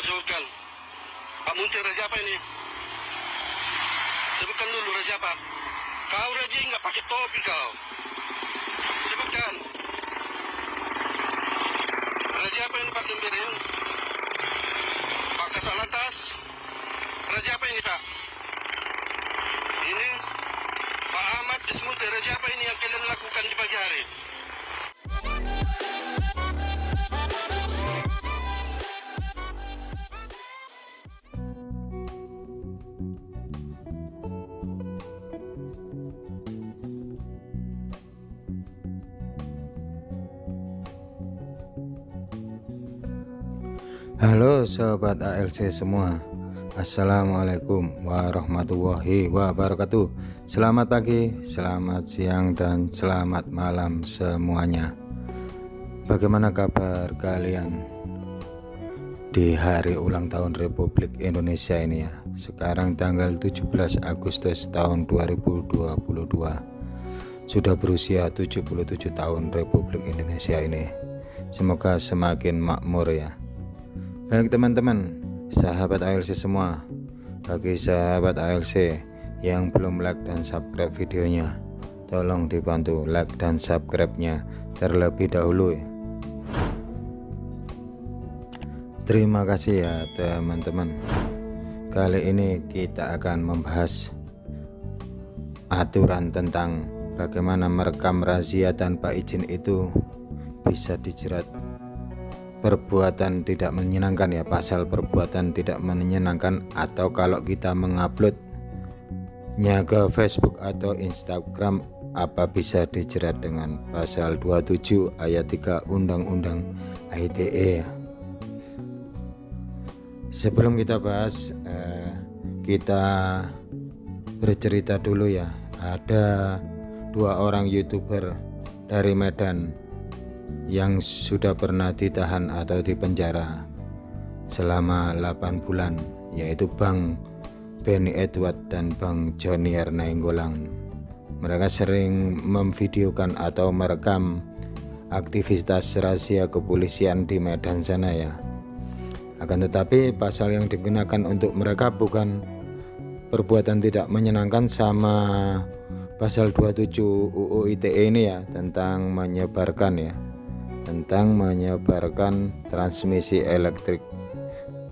sebutkan. Pak Muntir raja apa ini? Sebutkan dulu raja apa? Kau raja nggak pakai topi kau. Sebutkan. Raja apa ini Pak Sembiring? Pak Kasat Lantas? Raja apa ini Pak? Ini Pak Ahmad Bismuti, raja apa ini yang kalian lakukan di pagi hari? Halo sobat ALC semua, Assalamualaikum warahmatullahi wabarakatuh. Selamat pagi, selamat siang, dan selamat malam semuanya. Bagaimana kabar kalian di hari ulang tahun Republik Indonesia ini ya? Sekarang tanggal 17 Agustus tahun 2022. Sudah berusia 77 tahun Republik Indonesia ini. Semoga semakin makmur ya. Baik teman-teman, sahabat ALC semua, bagi sahabat ALC yang belum like dan subscribe videonya, tolong dibantu like dan subscribe-nya terlebih dahulu ya. Terima kasih ya teman-teman. Kali ini kita akan membahas aturan tentang bagaimana merekam razia tanpa izin itu bisa dijerat perbuatan tidak menyenangkan ya, pasal perbuatan tidak menyenangkan, atau kalau kita menguploadnya ke Facebook atau Instagram apa bisa dijerat dengan pasal 27 ayat 3 Undang-Undang ITE. Sebelum kita bahas, kita bercerita dulu ya. Ada 2 orang YouTuber dari Medan yang sudah pernah ditahan atau dipenjara selama 8 bulan, yaitu Bang Benny Edward dan Bang Jonier Nainggolan. Mereka sering memvideokan atau merekam aktivitas rahasia kepolisian di Medan sana ya. Akan tetapi pasal yang digunakan untuk mereka bukan perbuatan tidak menyenangkan sama pasal 27 UU ITE ini ya, tentang menyebarkan ya, tentang menyebarkan transmisi elektrik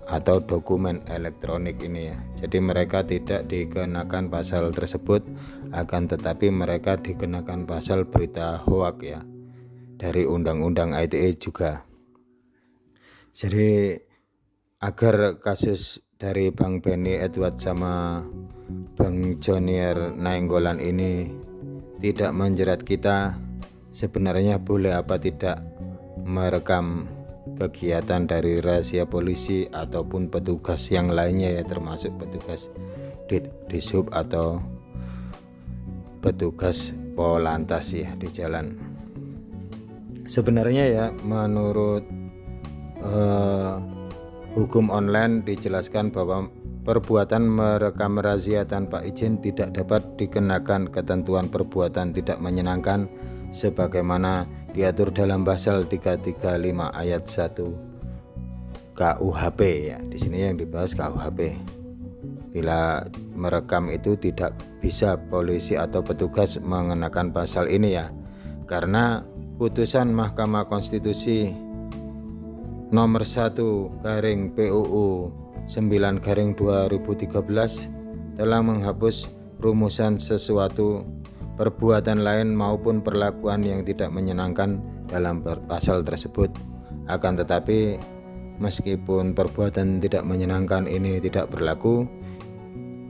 atau dokumen elektronik ini ya. Jadi mereka tidak dikenakan pasal tersebut, akan tetapi mereka dikenakan pasal berita hoak ya, dari Undang-Undang ITE juga. Jadi agar kasus dari Bang Benny Edward sama Bang Jonier Nainggolan ini tidak menjerat kita, sebenarnya boleh apa tidak merekam kegiatan dari rahasia polisi ataupun petugas yang lainnya ya, termasuk petugas Dishub atau petugas Polantas ya di jalan. Sebenarnya ya, menurut hukum online dijelaskan bahwa perbuatan merekam razia tanpa izin tidak dapat dikenakan ketentuan perbuatan tidak menyenangkan sebagaimana diatur dalam pasal 335 ayat 1 KUHP ya. Di sini yang dibahas KUHP. Bila merekam itu tidak bisa polisi atau petugas mengenakan pasal ini ya, karena putusan Mahkamah Konstitusi nomor 1/PUU 9/2013 telah menghapus rumusan sesuatu perbuatan lain maupun perlakuan yang tidak menyenangkan dalam pasal tersebut. Akan tetapi meskipun perbuatan tidak menyenangkan ini tidak berlaku,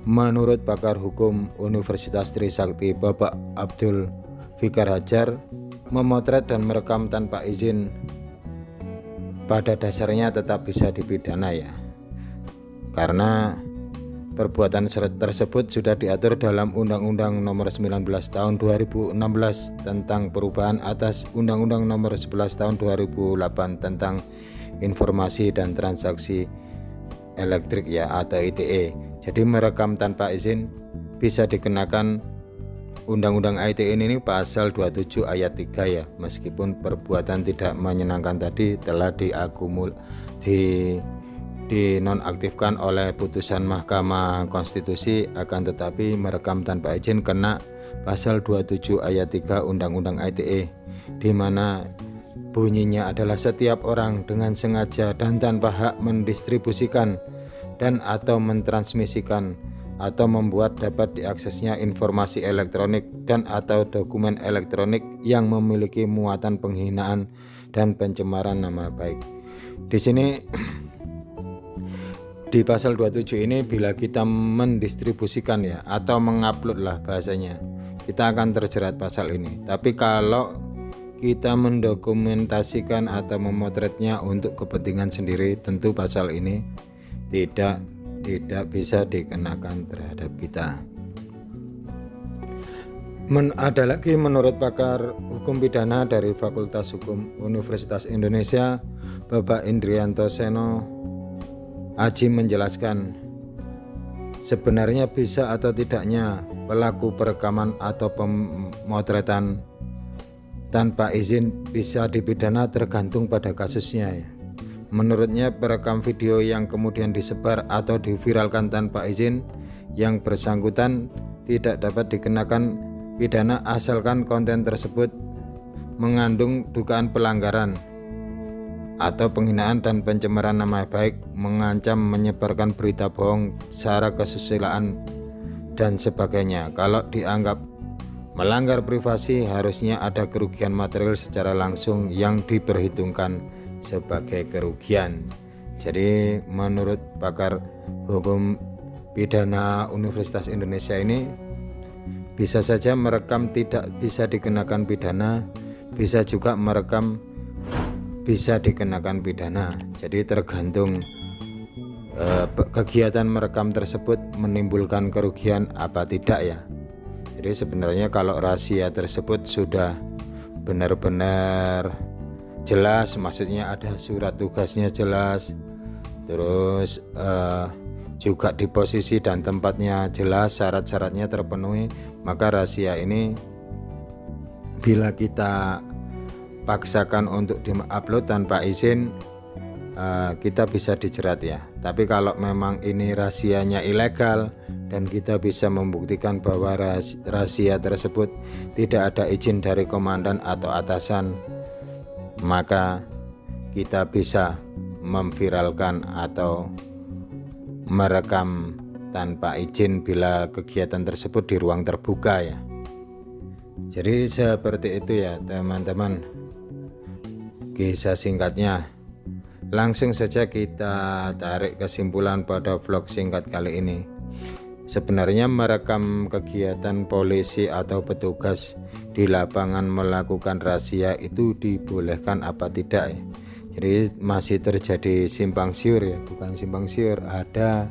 menurut pakar hukum Universitas Trisakti Bapak Abdul Fikar Hajar, memotret dan merekam tanpa izin pada dasarnya tetap bisa dipidana ya, karena perbuatan tersebut sudah diatur dalam Undang-Undang Nomor 19 Tahun 2016 tentang perubahan atas Undang-Undang Nomor 11 Tahun 2008 tentang Informasi dan Transaksi Elektrik ya, atau ITE. Jadi merekam tanpa izin bisa dikenakan Undang-Undang ITE ini pasal 27 ayat 3 ya, meskipun perbuatan tidak menyenangkan tadi telah dinonaktifkan oleh putusan Mahkamah Konstitusi, akan tetapi merekam tanpa izin kena pasal 27 ayat 3 Undang-Undang ITE, di mana bunyinya adalah setiap orang dengan sengaja dan tanpa hak mendistribusikan dan atau mentransmisikan atau membuat dapat diaksesnya informasi elektronik dan atau dokumen elektronik yang memiliki muatan penghinaan dan pencemaran nama baik. Di sini di pasal 27 ini bila kita mendistribusikan ya atau mengupload lah bahasanya, kita akan terjerat pasal ini. Tapi kalau kita mendokumentasikan atau memotretnya untuk kepentingan sendiri, tentu pasal ini tidak bisa dikenakan terhadap kita. Ada lagi menurut pakar hukum pidana dari Fakultas Hukum Universitas Indonesia, Bapak Indrianto Seno Aji menjelaskan, sebenarnya bisa atau tidaknya pelaku perekaman atau pemotretan tanpa izin bisa dipidana tergantung pada kasusnya ya. Menurutnya, perekam video yang kemudian disebar atau diviralkan tanpa izin yang bersangkutan tidak dapat dikenakan pidana asalkan konten tersebut mengandung dugaan pelanggaran atau penghinaan dan pencemaran nama baik, mengancam menyebarkan berita bohong, sara kesusilaan dan sebagainya. Kalau dianggap melanggar privasi, harusnya ada kerugian material secara langsung yang diperhitungkan sebagai kerugian. Jadi menurut pakar hukum pidana Universitas Indonesia ini, bisa saja merekam tidak bisa dikenakan pidana, bisa juga merekam bisa dikenakan pidana. Jadi tergantung kegiatan merekam tersebut menimbulkan kerugian apa tidak ya. Jadi sebenarnya kalau rahasia tersebut sudah benar-benar jelas, maksudnya ada surat tugasnya jelas, terus juga di posisi dan tempatnya jelas, syarat-syaratnya terpenuhi, maka rahasia ini bila kita paksakan untuk di-upload tanpa izin, kita bisa dijerat ya. Tapi kalau memang ini rahasianya ilegal dan kita bisa membuktikan bahwa rahasia tersebut tidak ada izin dari komandan atau atasan, maka kita bisa memviralkan atau merekam tanpa izin bila kegiatan tersebut di ruang terbuka ya. Jadi seperti itu ya teman-teman, kisah singkatnya. Langsung saja kita tarik kesimpulan pada vlog singkat kali ini. Sebenarnya merekam kegiatan polisi atau petugas di lapangan melakukan razia itu dibolehkan apa tidak ya. Jadi masih terjadi simpang siur ya, bukan simpang siur, ada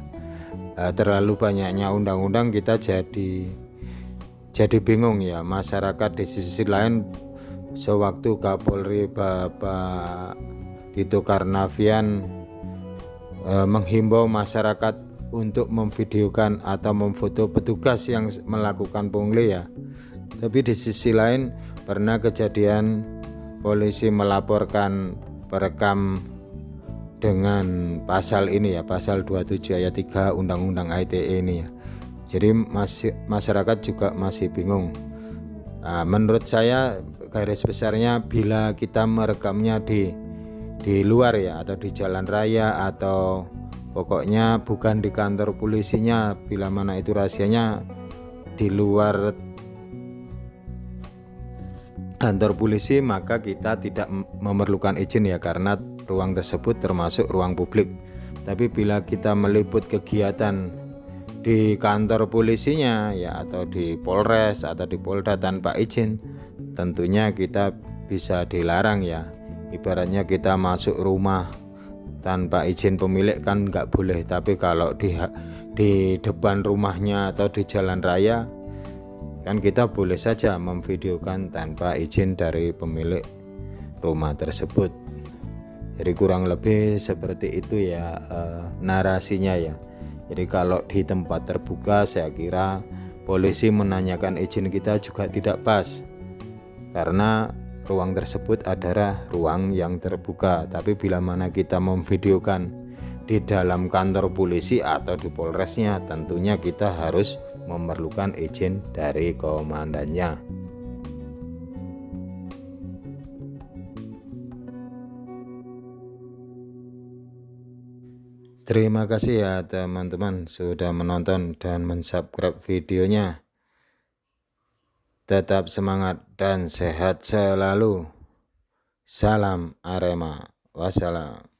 terlalu banyaknya undang-undang, kita jadi bingung ya. Masyarakat di sisi lain, sewaktu Kapolri Bapak Tito Karnavian menghimbau masyarakat untuk memvideokan atau memfoto petugas yang melakukan pungli ya. Tapi di sisi lain pernah kejadian polisi melaporkan perekam dengan pasal ini ya, pasal 27 ayat 3 Undang-Undang ITE ini ya. Jadi masyarakat juga masih bingung. Menurut saya garis besarnya bila kita merekamnya di luar ya, atau di jalan raya, atau pokoknya bukan di kantor polisinya, bila mana itu rahasianya di luar kantor polisi, maka kita tidak memerlukan izin ya, karena ruang tersebut termasuk ruang publik. Tapi bila kita meliput kegiatan di kantor polisinya ya, atau di Polres atau di Polda tanpa izin, tentunya kita bisa dilarang ya. Ibaratnya kita masuk rumah tanpa izin pemilik kan nggak boleh, tapi kalau di depan rumahnya atau di jalan raya kan kita boleh saja memvideokan tanpa izin dari pemilik rumah tersebut. Jadi kurang lebih seperti itu ya narasinya ya. Jadi kalau di tempat terbuka saya kira polisi menanyakan izin kita juga tidak pas, karena ruang tersebut adalah ruang yang terbuka. Tapi bila mana kita memvideokan di dalam kantor polisi atau di Polresnya, tentunya kita harus memerlukan izin dari komandannya. Terima kasih ya teman-teman sudah menonton dan mensubscribe videonya. Tetap semangat dan sehat selalu. Salam Arema. Wassalam.